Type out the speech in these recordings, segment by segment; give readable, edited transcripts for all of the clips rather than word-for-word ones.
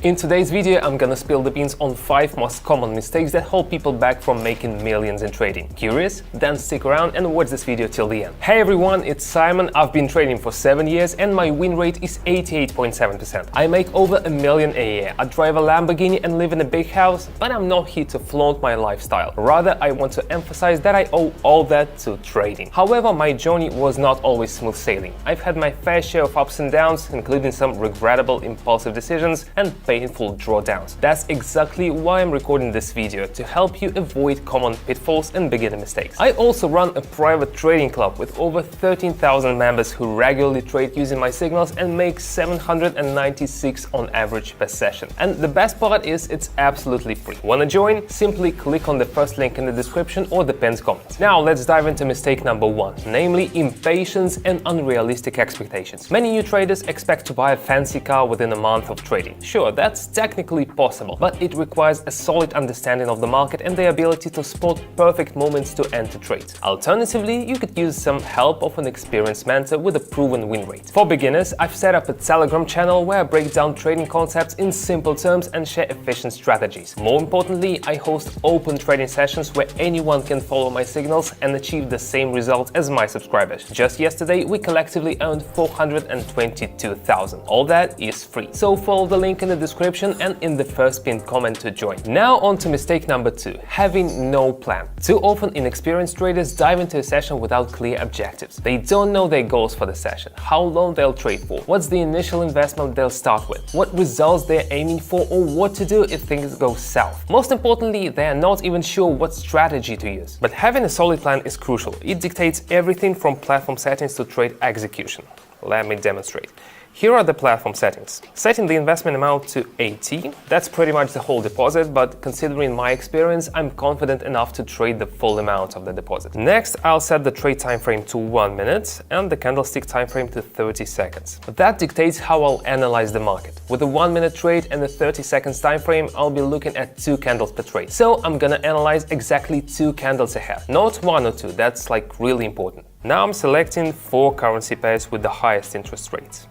In today's video, I'm gonna spill the beans on 5 most common mistakes that hold people back from making millions in trading. Curious? Then stick around and watch this video till the end. Hey everyone, it's Simon. I've been trading for 7 years and my win rate is 88.7%. I make over $1 million a year. I drive a Lamborghini and live in a big house, but I'm not here to flaunt my lifestyle. Rather, I want to emphasize that I owe all that to trading. However, my journey was not always smooth sailing. I've had my fair share of ups and downs, including some regrettable impulsive decisions and painful drawdowns. That's exactly why I'm recording this video, to help you avoid common pitfalls and beginner mistakes. I also run a private trading club with over 13,000 members who regularly trade using my signals and make 796 on average per session. And the best part is it's absolutely free. Wanna join? Simply click on the first link in the description or the pinned comment. Now let's dive into mistake number 1, namely impatience and unrealistic expectations. Many new traders expect to buy a fancy car within a month of trading. Sure, that's technically possible, but it requires a solid understanding of the market and the ability to spot perfect moments to enter trades. Alternatively, you could use some help of an experienced mentor with a proven win rate. For beginners, I've set up a Telegram channel where I break down trading concepts in simple terms and share efficient strategies. More importantly, I host open trading sessions where anyone can follow my signals and achieve the same results as my subscribers. Just yesterday, we collectively earned 422,000. All that is free. So follow the link in the description and in the first pinned comment to join. Now on to mistake number 2, having no plan. Too often inexperienced traders dive into a session without clear objectives. They don't know their goals for the session, how long they'll trade for, what's the initial investment they'll start with, what results they're aiming for, or what to do if things go south. Most importantly, they are not even sure what strategy to use. But having a solid plan is crucial. It dictates everything from platform settings to trade execution. Let me demonstrate. Here are the platform settings. Setting the investment amount to 80, that's pretty much the whole deposit, but considering my experience, I'm confident enough to trade the full amount of the deposit. Next, I'll set the trade time frame to 1 minute and the candlestick time frame to 30 seconds. That dictates how I'll analyze the market. With a 1 minute trade and a 30 seconds time frame, I'll be looking at 2 candles per trade. So I'm gonna analyze exactly 2 candles ahead, not 1 or 2, that's like really important. Now I'm selecting 4 currency pairs with the highest interest rates.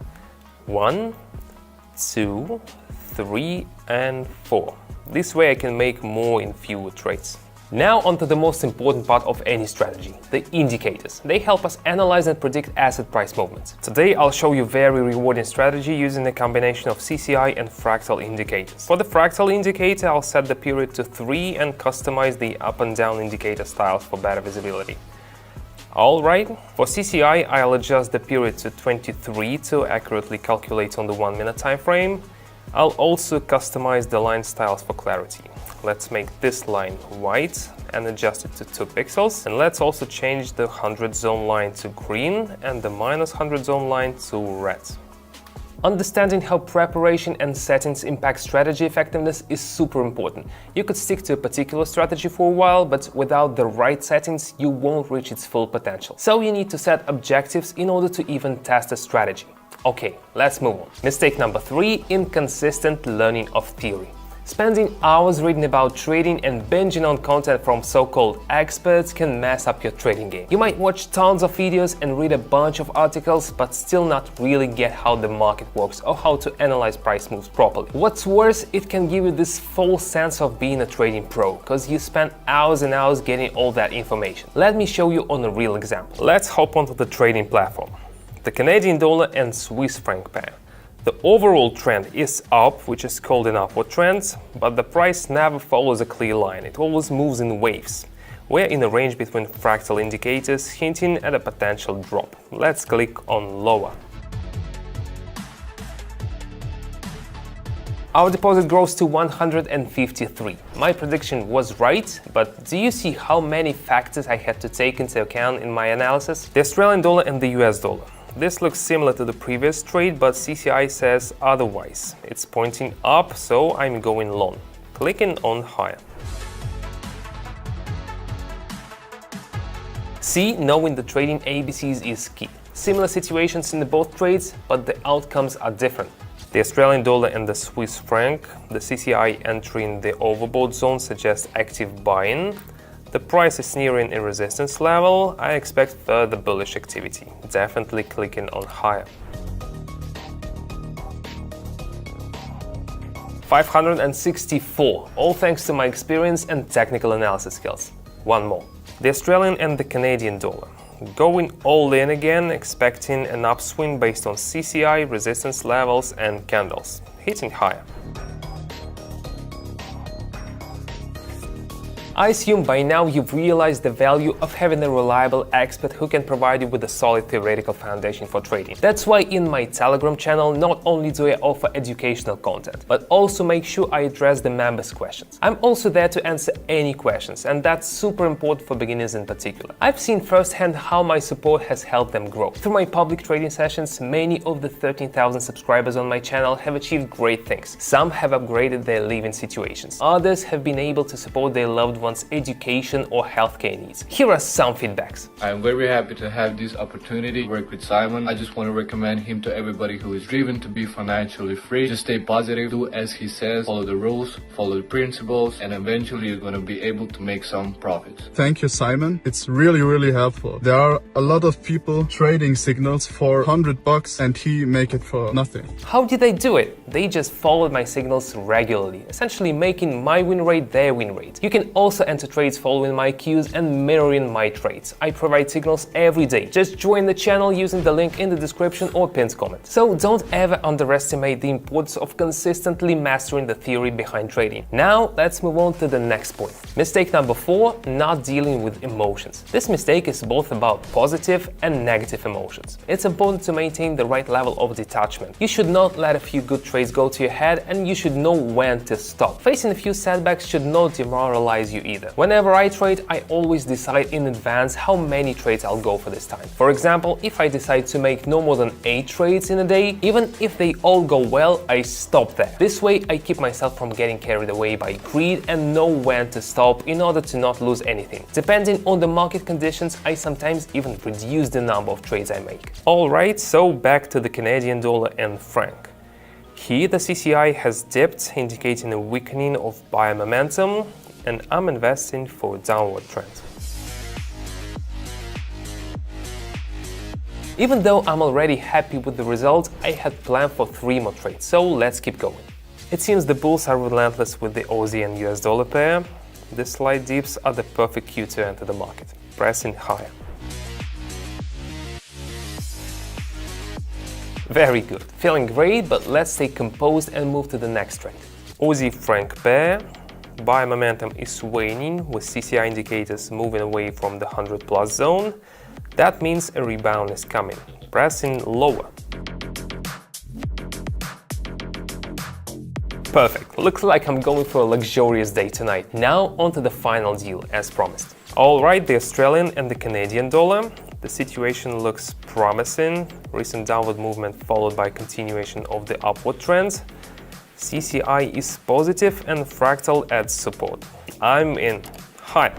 1, 2, 3, and 4. This way I can make more in fewer trades. Now onto the most important part of any strategy, the indicators. They help us analyze and predict asset price movements. Today I'll show you a very rewarding strategy using a combination of CCI and fractal indicators. For the fractal indicator, I'll set the period to 3 and customize the up and down indicator styles for better visibility. Alright, for CCI, I'll adjust the period to 23 to accurately calculate on the 1 minute time frame. I'll also customize the line styles for clarity. Let's make this line white and adjust it to 2 pixels. And let's also change the 100 zone line to green and the -100 zone line to red. Understanding how preparation and settings impact strategy effectiveness is super important. You could stick to a particular strategy for a while, but without the right settings, you won't reach its full potential. So you need to set objectives in order to even test a strategy. Okay, let's move on. Mistake number 3, inconsistent learning of theory. Spending hours reading about trading and binging on content from so-called experts can mess up your trading game. You might watch tons of videos and read a bunch of articles, but still not really get how the market works or how to analyze price moves properly. What's worse, it can give you this false sense of being a trading pro, because you spend hours and hours getting all that information. Let me show you on a real example. Let's hop onto the trading platform. The Canadian dollar and Swiss franc pair. The overall trend is up, which is called an upward trend, but the price never follows a clear line. It always moves in waves. We're in a range between fractal indicators, hinting at a potential drop. Let's click on lower. Our deposit grows to 153. My prediction was right, but do you see how many factors I had to take into account in my analysis? The Australian dollar and the US dollar. This looks similar to the previous trade, but CCI says otherwise. It's pointing up, so I'm going long. Clicking on higher. See, knowing the trading ABCs is key. Similar situations in both trades, but the outcomes are different. The Australian dollar and the Swiss franc, the CCI entering the overbought zone suggests active buying. The price is nearing a resistance level. I expect further bullish activity. Definitely clicking on higher. 564, all thanks to my experience and technical analysis skills. One more. The Australian and the Canadian dollar. Going all in again, expecting an upswing based on CCI, resistance levels and candles, hitting higher. I assume by now you've realized the value of having a reliable expert who can provide you with a solid theoretical foundation for trading. That's why in my Telegram channel not only do I offer educational content, but also make sure I address the members' questions. I'm also there to answer any questions, and that's super important for beginners in particular. I've seen firsthand how my support has helped them grow. Through my public trading sessions, many of the 13,000 subscribers on my channel have achieved great things. Some have upgraded their living situations. Others have been able to support their loved ones' education or healthcare needs. Here are some feedbacks. I'm very happy to have this opportunity to work with Simon. I just want to recommend him to everybody who is driven to be financially free. Just stay positive, do as he says, follow the rules, follow the principles, and eventually you're going to be able to make some profits. Thank you, Simon. It's really helpful. There are a lot of people trading signals for $100 and he make it for nothing. How did they do it? They just followed my signals regularly, essentially making my win rate their win rate. You can also enter trades following my cues and mirroring my trades. I provide signals every day. Just join the channel using the link in the description or pinned comment. So don't ever underestimate the importance of consistently mastering the theory behind trading. Now let's move on to the next point. Mistake number 4, not dealing with emotions. This mistake is both about positive and negative emotions. It's important to maintain the right level of detachment. You should not let a few good trades go to your head, and you should know when to stop. Facing a few setbacks should not demoralize you either. Whenever I trade, I always decide in advance how many trades I'll go for this time. For example, if I decide to make no more than 8 trades in a day, even if they all go well, I stop there. This way I keep myself from getting carried away by greed and know when to stop in order to not lose anything. Depending on the market conditions, I sometimes even reduce the number of trades I make. Alright, so back to the Canadian dollar and franc. Here the CCI has dipped, indicating a weakening of buyer momentum, and I'm investing for a downward trend. Even though I'm already happy with the result, I had planned for 3 more trades, so let's keep going. It seems the bulls are relentless with the Aussie and US dollar pair. The slight dips are the perfect cue to enter the market, pressing higher. Very good, feeling great, but let's stay composed and move to the next trade. Aussie franc pair. Buyer momentum is waning, with CCI indicators moving away from the 100+ zone. That means a rebound is coming, pressing lower. Perfect, looks like I'm going for a luxurious day tonight. Now onto the final deal, as promised. Alright, the Australian and the Canadian dollar. The situation looks promising. Recent downward movement followed by continuation of the upward trend. CCI is positive and fractal adds support. I'm in high.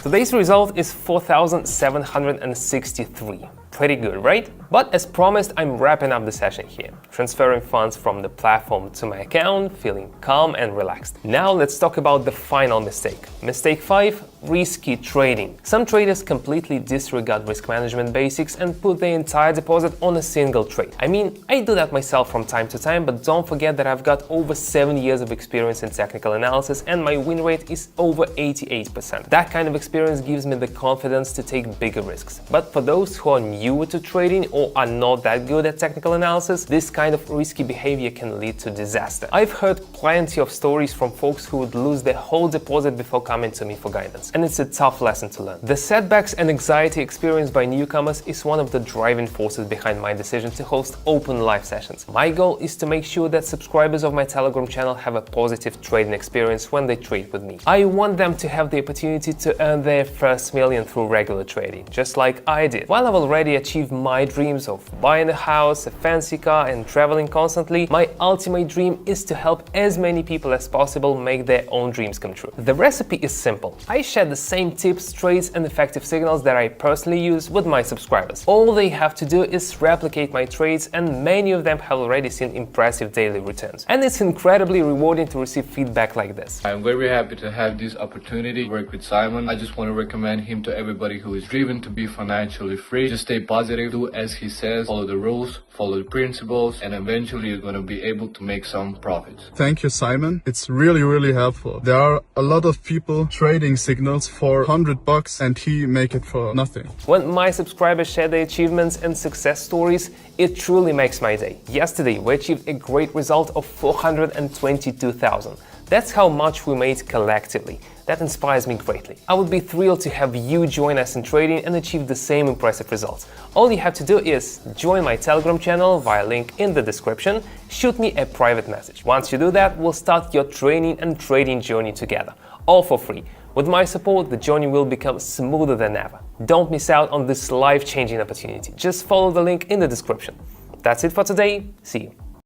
Today's result is 4,763. Pretty good, right? But as promised, I'm wrapping up the session here, transferring funds from the platform to my account, feeling calm and relaxed. Now let's talk about the final mistake. Mistake 5, risky trading. Some traders completely disregard risk management basics and put their entire deposit on a single trade. I mean, I do that myself from time to time, but don't forget that I've got over 7 years of experience in technical analysis and my win rate is over 88%. That kind of experience gives me the confidence to take bigger risks. But for those who are newer to trading or are not that good at technical analysis, this kind of risky behavior can lead to disaster. I've heard plenty of stories from folks who would lose their whole deposit before coming to me for guidance, and it's a tough lesson to learn. The setbacks and anxiety experienced by newcomers is one of the driving forces behind my decision to host open live sessions. My goal is to make sure that subscribers of my Telegram channel have a positive trading experience when they trade with me. I want them to have the opportunity to earn their first million through regular trading, just like I did. While I've already achieved my dreams of buying a house, a fancy car and traveling constantly, my ultimate dream is to help as many people as possible make their own dreams come true. The recipe is simple. I share share the same tips, trades and effective signals that I personally use with my subscribers. All they have to do is replicate my trades, and many of them have already seen impressive daily returns. And it's incredibly rewarding to receive feedback like this. I'm very happy to have this opportunity to work with Simon. I just want to recommend him to everybody who is driven to be financially free. Just stay positive, do as he says, follow the rules, follow the principles, and eventually you're going to be able to make some profits. Thank you, Simon. It's really helpful. There are a lot of people trading signals for $100 and he make it for nothing. When my subscribers share their achievements and success stories, it truly makes my day. Yesterday, we achieved a great result of 422,000. That's how much we made collectively. That inspires me greatly. I would be thrilled to have you join us in trading and achieve the same impressive results. All you have to do is join my Telegram channel via link in the description, shoot me a private message. Once you do that, we'll start your training and trading journey together, all for free. With my support, the journey will become smoother than ever. Don't miss out on this life-changing opportunity. Just follow the link in the description. That's it for today. See you.